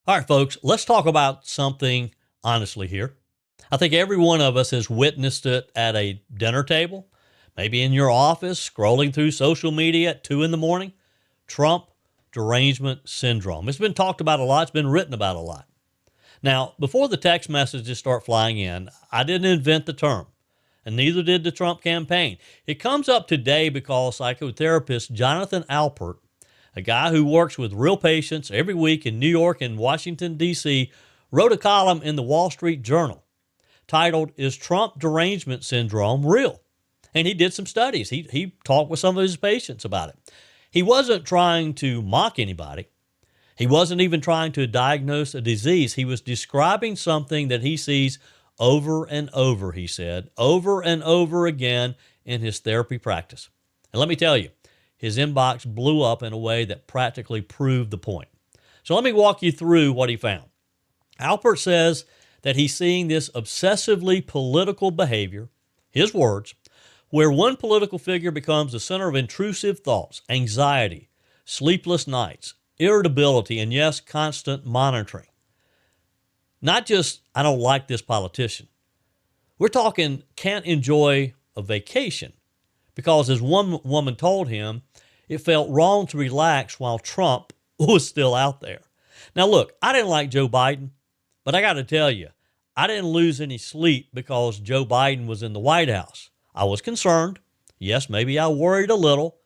All right, folks, let's talk about something honestly here. I think every one of us has witnessed it at a dinner table, maybe in your office, scrolling through social media at 2 in the morning. Trump Derangement Syndrome. It's been talked about a lot. It's been written about a lot. Now, before the text messages start flying in, I didn't invent the term, and neither did the Trump campaign. It comes up today because psychotherapist Jonathan Alpert, a guy who works with real patients every week in New York and Washington, D.C., wrote a column in the Wall Street Journal titled, "Is Trump Derangement Syndrome Real?" And he did some studies. He talked with some of his patients about it. He wasn't trying to mock anybody. He wasn't even trying to diagnose a disease. He was describing something that he sees over and over, he said, over and over again in his therapy practice. And let me tell you, his inbox blew up in a way that practically proved the point. So let me walk you through what he found. Alpert says that he's seeing this obsessively political behavior, his words, where one political figure becomes the center of intrusive thoughts, anxiety, sleepless nights, irritability, and yes, constant monitoring. Not just, I don't like this politician. We're talking can't enjoy a vacation because, as one woman told him, it felt wrong to relax while Trump was still out there. Now, look, I didn't like Joe Biden, but I got to tell you, I didn't lose any sleep because Joe Biden was in the White House. I was concerned. Yes, maybe I worried a little,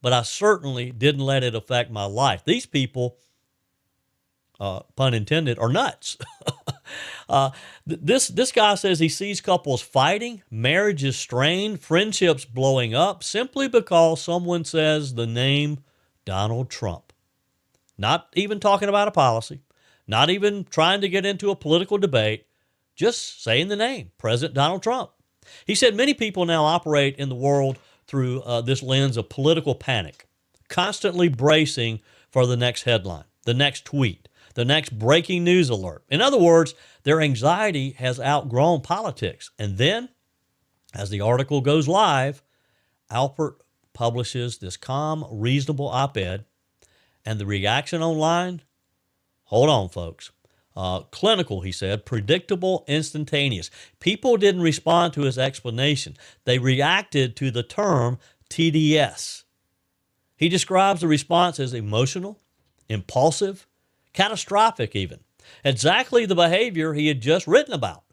but I certainly didn't let it affect my life. These people, pun intended, are nuts. This guy says he sees couples fighting, marriages strained, friendships blowing up simply because someone says the name Donald Trump. Not even talking about a policy, not even trying to get into a political debate, just saying the name, President Donald Trump. He said many people now operate in the world through this lens of political panic, constantly bracing for the next headline, the next tweet, the next breaking news alert. In other words, their anxiety has outgrown politics. And then, as the article goes live, Alpert publishes this calm, reasonable op-ed, and the reaction online, hold on, folks. Clinical, he said, predictable, instantaneous. People didn't respond to his explanation. They reacted to the term TDS. He describes the response as emotional, impulsive, catastrophic even. Exactly the behavior he had just written about.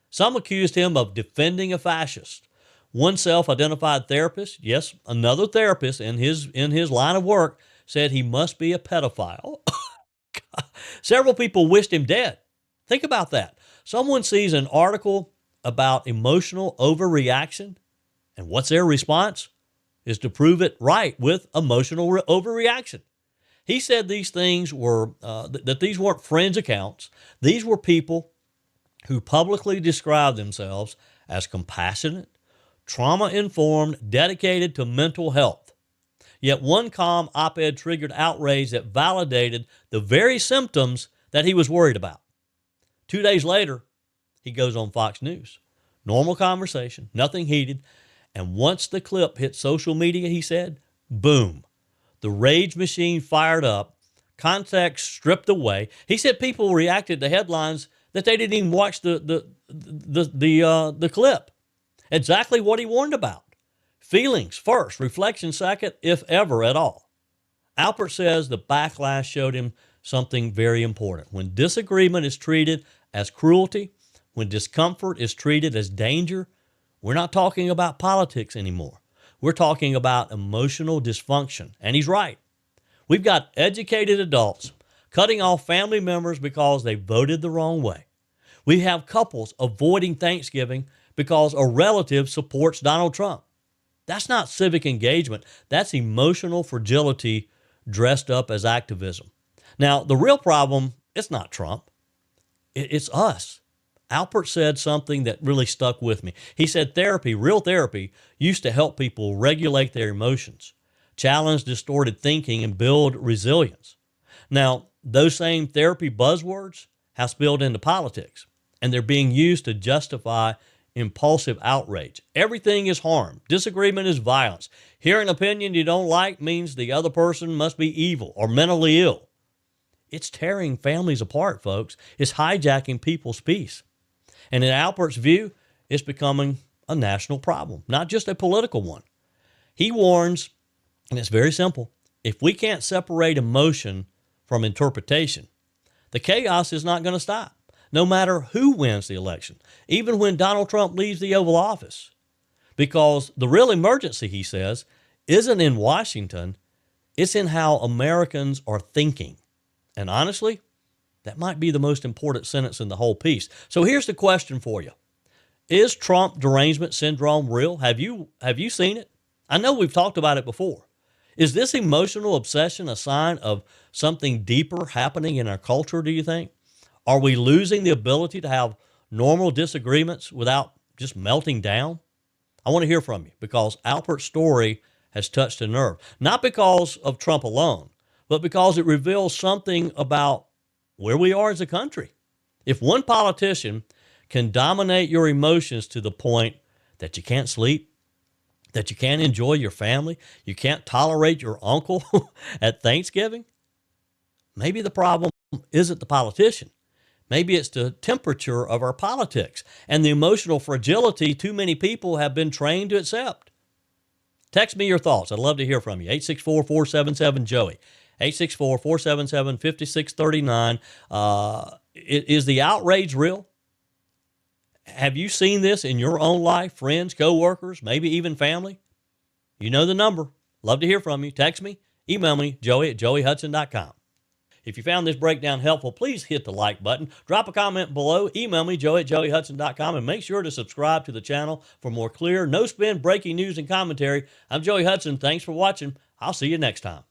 Some accused him of defending a fascist. One self-identified therapist, yes, another therapist in his line of work, said he must be a pedophile. Several people wished him dead. Think about that. Someone sees an article about emotional overreaction, and what's their response? Is to prove it right with emotional overreaction. He said these things were, that these weren't friends' accounts. These were people who publicly described themselves as compassionate, trauma-informed, dedicated to mental health. Yet one calm op-ed triggered outrage that validated the very symptoms that he was worried about. 2 days later, he goes on Fox News. Normal conversation, nothing heated. And once the clip hit social media, he said, boom, the rage machine fired up, context stripped away. He said people reacted to headlines that they didn't even watch the clip. Exactly what he warned about. Feelings first, reflection second, if ever at all. Alpert says the backlash showed him something very important. When disagreement is treated as cruelty, when discomfort is treated as danger, we're not talking about politics anymore. We're talking about emotional dysfunction. And he's right. We've got educated adults cutting off family members because they voted the wrong way. We have couples avoiding Thanksgiving because a relative supports Donald Trump. That's not civic engagement. That's emotional fragility dressed up as activism. Now, the real problem, it's not Trump. It's us. Alpert said something that really stuck with me. He said therapy, real therapy, used to help people regulate their emotions, challenge distorted thinking, and build resilience. Now, those same therapy buzzwords have spilled into politics, and they're being used to justify impulsive outrage. Everything is harm. Disagreement is violence. Hearing an opinion you don't like means the other person must be evil or mentally ill. It's tearing families apart, folks. It's hijacking people's peace. And in Alpert's view, it's becoming a national problem, not just a political one. He warns, and it's very simple, if we can't separate emotion from interpretation, the chaos is not going to stop, no matter who wins the election, even when Donald Trump leaves the Oval Office. Because the real emergency, he says, isn't in Washington, it's in how Americans are thinking. And honestly, that might be the most important sentence in the whole piece. So here's the question for you. Is Trump Derangement Syndrome real? Have you seen it? I know we've talked about it before. Is this emotional obsession a sign of something deeper happening in our culture, do you think? Are we losing the ability to have normal disagreements without just melting down? I want to hear from you because Alpert's story has touched a nerve. Not because of Trump alone, but because it reveals something about where we are as a country. If one politician can dominate your emotions to the point that you can't sleep, that you can't enjoy your family, you can't tolerate your uncle at Thanksgiving, maybe the problem isn't the politician. Maybe it's the temperature of our politics and the emotional fragility too many people have been trained to accept. Text me your thoughts. I'd love to hear from you. 864-477-JOEY. 864-477-5639. Is the outrage real? Have you seen this in your own life, friends, coworkers, maybe even family? You know the number. Love to hear from you. Text me, email me, joey@joeyhudson.com. If you found this breakdown helpful, please hit the like button, drop a comment below, email me, joey@joeyhudson.com, and make sure to subscribe to the channel for more clear, no-spin breaking news and commentary. I'm Joey Hudson. Thanks for watching. I'll see you next time.